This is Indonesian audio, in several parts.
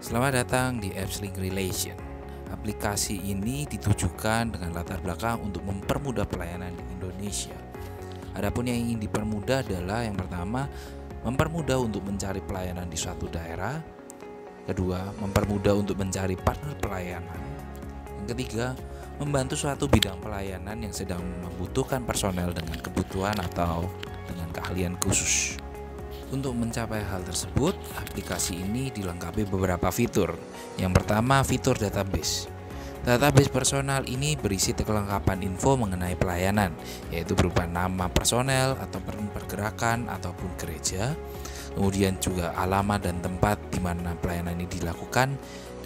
Selamat datang di Apps Link Relation. Aplikasi ini ditujukan dengan latar belakang untuk mempermudah pelayanan di Indonesia. Adapun yang ingin dipermudah adalah yang pertama, mempermudah untuk mencari pelayanan di suatu daerah. Kedua, mempermudah untuk mencari partner pelayanan. Yang ketiga, membantu suatu bidang pelayanan yang sedang membutuhkan personel dengan kebutuhan atau dengan keahlian khusus. Untuk mencapai hal tersebut, aplikasi ini dilengkapi beberapa fitur. Yang pertama, fitur database. Database personal ini berisi kelengkapan info mengenai pelayanan, yaitu berupa nama personel atau pergerakan ataupun gereja, kemudian juga alamat dan tempat di mana pelayanan ini dilakukan,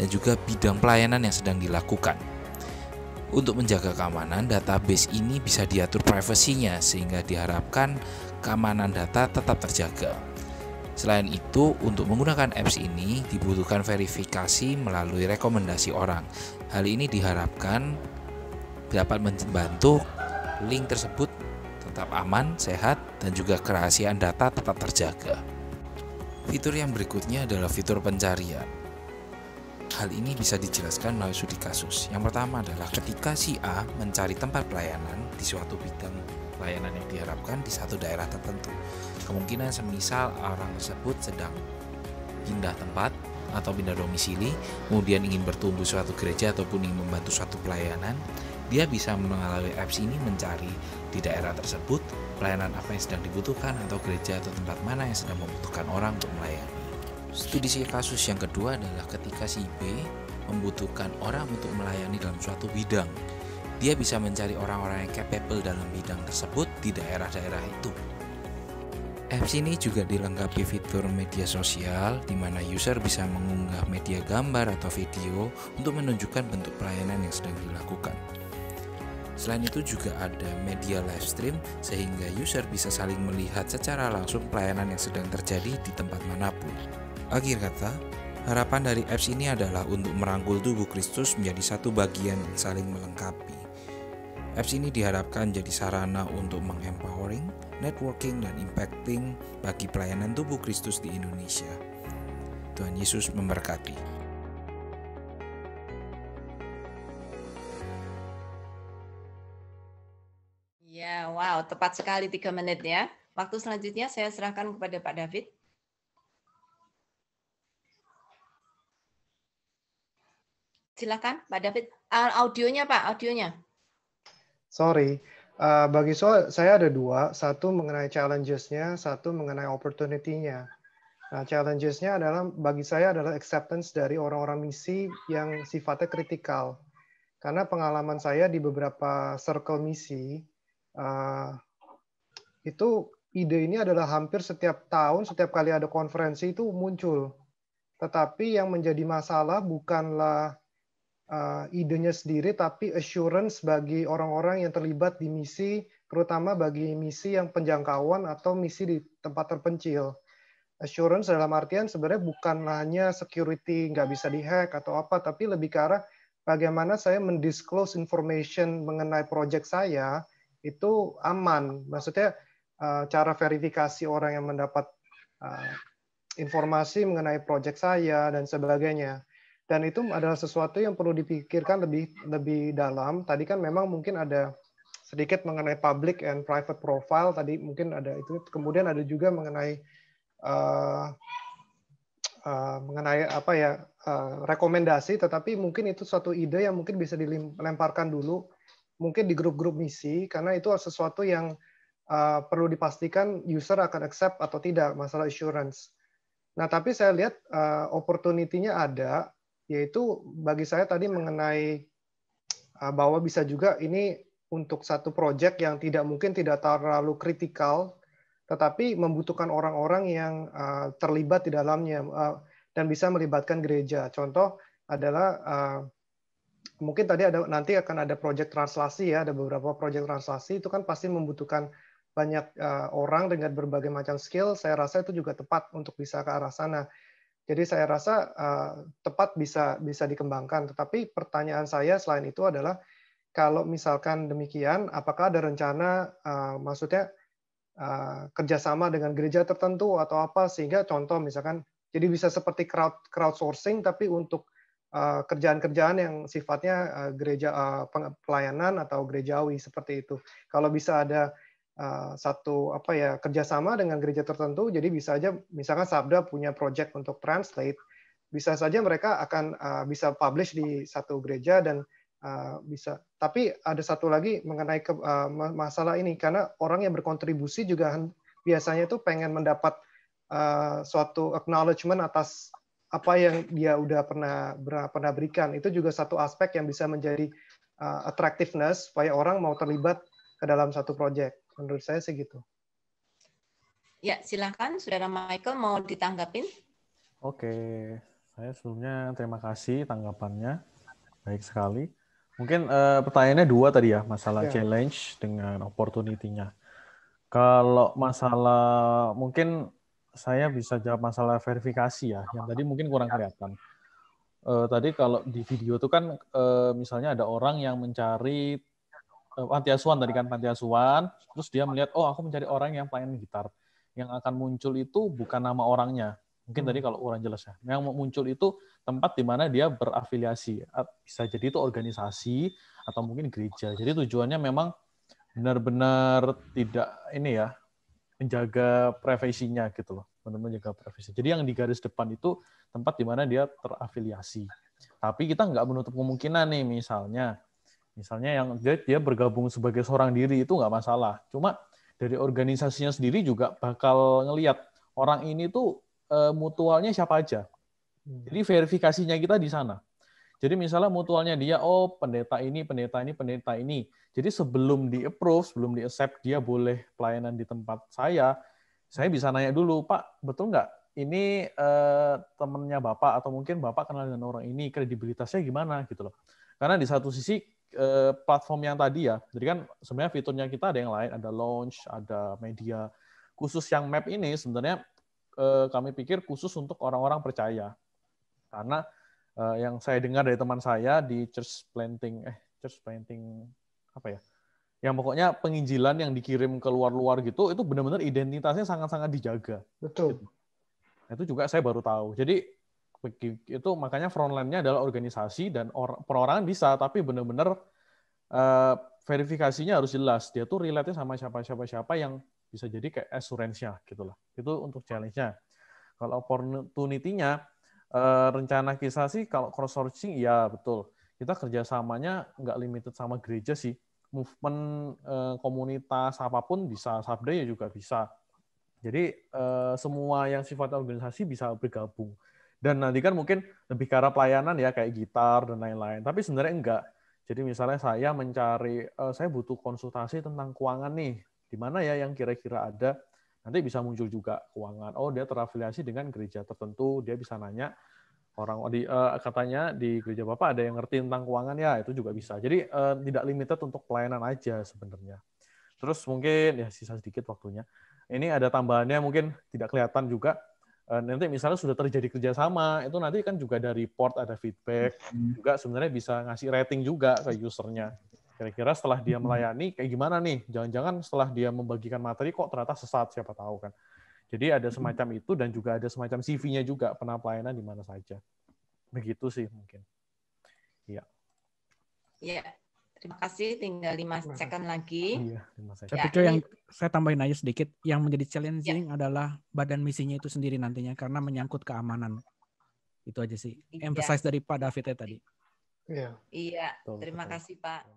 dan juga bidang pelayanan yang sedang dilakukan. Untuk menjaga keamanan, database ini bisa diatur privasinya sehingga diharapkan keamanan data tetap terjaga. Selain itu, untuk menggunakan apps ini dibutuhkan verifikasi melalui rekomendasi orang. Hal ini diharapkan dapat membantu link tersebut tetap aman, sehat, dan juga kerahasiaan data tetap terjaga. Fitur yang berikutnya adalah fitur pencarian. Hal ini bisa dijelaskan melalui studi kasus. Yang pertama adalah ketika si A mencari tempat pelayanan di suatu bidang pelayanan yang diharapkan di satu daerah tertentu. Kemungkinan semisal orang tersebut sedang pindah tempat atau pindah domisili, kemudian ingin bertumbuh suatu gereja ataupun ingin membantu suatu pelayanan, dia bisa melalui apps ini mencari di daerah tersebut pelayanan apa yang sedang dibutuhkan atau gereja atau tempat mana yang sedang membutuhkan orang untuk melayani. Studi kasus yang kedua adalah ketika si B membutuhkan orang untuk melayani dalam suatu bidang. Dia bisa mencari orang-orang yang capable dalam bidang tersebut di daerah-daerah itu. Apps ini juga dilengkapi fitur media sosial di mana user bisa mengunggah media gambar atau video untuk menunjukkan bentuk pelayanan yang sedang dilakukan. Selain itu juga ada media live stream sehingga user bisa saling melihat secara langsung pelayanan yang sedang terjadi di tempat manapun. Akhir kata, harapan dari apps ini adalah untuk merangkul tubuh Kristus menjadi satu bagian yang saling melengkapi. Apps ini diharapkan jadi sarana untuk mengempowering, networking, dan impacting bagi pelayanan tubuh Kristus di Indonesia. Tuhan Yesus memberkati. Ya, wow, tepat sekali 3 menit ya. Waktu selanjutnya saya serahkan kepada Pak David. Silakan, Pak David. Audionya, Pak, audionya. Sorry, bagi saya ada dua, satu mengenai challenges-nya, satu mengenai opportunity-nya. Nah, challenges-nya adalah bagi saya adalah acceptance dari orang-orang misi yang sifatnya kritikal. Karena pengalaman saya di beberapa circle misi, itu ide ini adalah hampir setiap tahun, setiap kali ada konferensi itu muncul. Tetapi yang menjadi masalah bukanlah idenya sendiri, tapi assurance bagi orang-orang yang terlibat di misi, terutama bagi misi yang penjangkauan atau misi di tempat terpencil. Assurance dalam artian sebenarnya bukan hanya security nggak bisa dihack atau apa, tapi lebih ke arah bagaimana saya mendisclose information mengenai project saya itu aman. Maksudnya cara verifikasi orang yang mendapat informasi mengenai project saya dan sebagainya. Dan itu adalah sesuatu yang perlu dipikirkan lebih dalam. Tadi kan memang mungkin ada sedikit mengenai public and private profile. Tadi mungkin ada itu. Kemudian ada juga mengenai apa ya rekomendasi. Tetapi mungkin itu suatu ide yang mungkin bisa dilemparkan dulu, mungkin di grup-grup misi, karena itu sesuatu yang perlu dipastikan user akan accept atau tidak masalah assurance. Nah, tapi saya lihat opportunity-nya ada, yaitu bagi saya tadi mengenai bahwa bisa juga ini untuk satu project yang mungkin tidak terlalu kritikal, tetapi membutuhkan orang-orang yang terlibat di dalamnya dan bisa melibatkan gereja. Contoh adalah mungkin tadi nanti akan ada project translasi ya, ada beberapa project translasi itu kan pasti membutuhkan banyak orang dengan berbagai macam skill. Saya rasa itu juga tepat untuk bisa ke arah sana. Jadi saya rasa tepat bisa dikembangkan. Tetapi pertanyaan saya selain itu adalah kalau misalkan demikian, apakah ada rencana, maksudnya kerjasama dengan gereja tertentu atau apa, sehingga contoh misalkan Jadi bisa seperti crowdsourcing, tapi untuk kerjaan-kerjaan yang sifatnya gereja pelayanan atau gerejawi seperti itu. Kalau bisa ada satu kerjasama dengan gereja tertentu, jadi bisa aja misalkan Sabda punya project untuk translate, bisa saja mereka akan bisa publish di satu gereja dan bisa. Tapi ada satu lagi mengenai masalah ini, karena orang yang berkontribusi juga biasanya tuh pengen mendapat suatu acknowledgement atas apa yang dia udah pernah berikan. Itu juga satu aspek yang bisa menjadi attractiveness supaya orang mau terlibat ke dalam satu project. Menurut saya sih gitu. Ya, silakan Saudara Michael mau ditanggapin. Oke, saya sebelumnya terima kasih tanggapannya. Baik sekali. Mungkin pertanyaannya dua tadi ya, masalah challenge dengan opportunity-nya. Kalau masalah, mungkin saya bisa jawab masalah verifikasi ya, yang tadi mungkin kurang kelihatan. Tadi kalau di video itu kan misalnya ada orang yang mencari panti asuhan tadi kan, panti asuhan, terus dia melihat, oh aku mencari orang yang pelayan gitar. Yang akan muncul itu bukan nama orangnya. Mungkin tadi kalau kurang jelas ya. Yang muncul itu tempat di mana dia berafiliasi. Bisa jadi itu organisasi atau mungkin gereja. Jadi tujuannya memang benar-benar tidak ini ya, menjaga privasinya gitu loh. Benar-benar menjaga privasi. Jadi yang di garis depan itu tempat di mana dia terafiliasi. Tapi kita nggak menutup kemungkinan nih, misalnya yang dia bergabung sebagai seorang diri itu nggak masalah. Cuma dari organisasinya sendiri juga bakal ngelihat orang ini tuh mutualnya siapa aja. Jadi verifikasinya kita di sana. Jadi misalnya mutualnya dia, oh pendeta ini. Jadi sebelum di-approve, sebelum di-accept dia boleh pelayanan di tempat saya bisa nanya dulu, Pak, betul nggak? Ini temannya Bapak, atau mungkin Bapak kenal dengan orang ini, kredibilitasnya gimana gitu loh. Karena di satu sisi platform yang tadi ya, jadi kan sebenarnya fiturnya kita ada yang lain, ada launch, ada media. Khusus yang map ini sebenarnya kami pikir khusus untuk orang-orang percaya. Karena yang saya dengar dari teman saya di church planting apa ya? Yang pokoknya penginjilan yang dikirim ke luar-luar gitu, itu benar-benar identitasnya sangat-sangat dijaga. Betul. Gitu. Itu juga saya baru tahu. Jadi itu makanya frontline-nya adalah organisasi dan perorangan bisa, tapi benar-benar verifikasinya harus jelas. Dia tuh relate-nya sama siapa yang bisa jadi kayak assurance-nya gitu lah. Itu untuk challenge-nya. Kalau opportunity-nya, rencana kita sih kalau cross-sourcing, ya betul. Kita kerjasamanya nggak limited sama gereja sih. Movement komunitas apapun bisa, Sabda ya juga bisa. Jadi semua yang sifatnya organisasi bisa bergabung. Dan nanti kan mungkin lebih ke arah pelayanan ya, kayak gitar dan lain-lain. Tapi sebenarnya enggak. Jadi misalnya saya mencari, saya butuh konsultasi tentang keuangan nih. Di mana ya yang kira-kira ada? Nanti bisa muncul juga keuangan. Oh, dia terafiliasi dengan gereja tertentu, dia bisa nanya orang katanya di gereja Bapak ada yang ngerti tentang keuangan ya, itu juga bisa. Jadi tidak limited untuk pelayanan aja sebenarnya. Terus mungkin ya sisa sedikit waktunya. Ini ada tambahannya mungkin tidak kelihatan juga. Nanti misalnya sudah terjadi kerjasama, itu nanti kan juga ada report, ada feedback, juga sebenarnya bisa ngasih rating juga ke usernya. Kira-kira setelah dia melayani kayak gimana nih? Jangan-jangan setelah dia membagikan materi kok ternyata sesat, siapa tahu kan. Jadi ada semacam itu dan juga ada semacam CV-nya juga, pernah pelayanan di mana saja. Begitu sih mungkin. Iya. Iya. Terima kasih, tinggal 5 second lagi. Iya, 5 second. Saya pikir yang saya tambahin aja sedikit, yang menjadi challenging adalah badan misinya itu sendiri nantinya, karena menyangkut keamanan. Itu aja sih. Emphasize dari Pak David tadi. Iya. Iya, terima kasih Pak.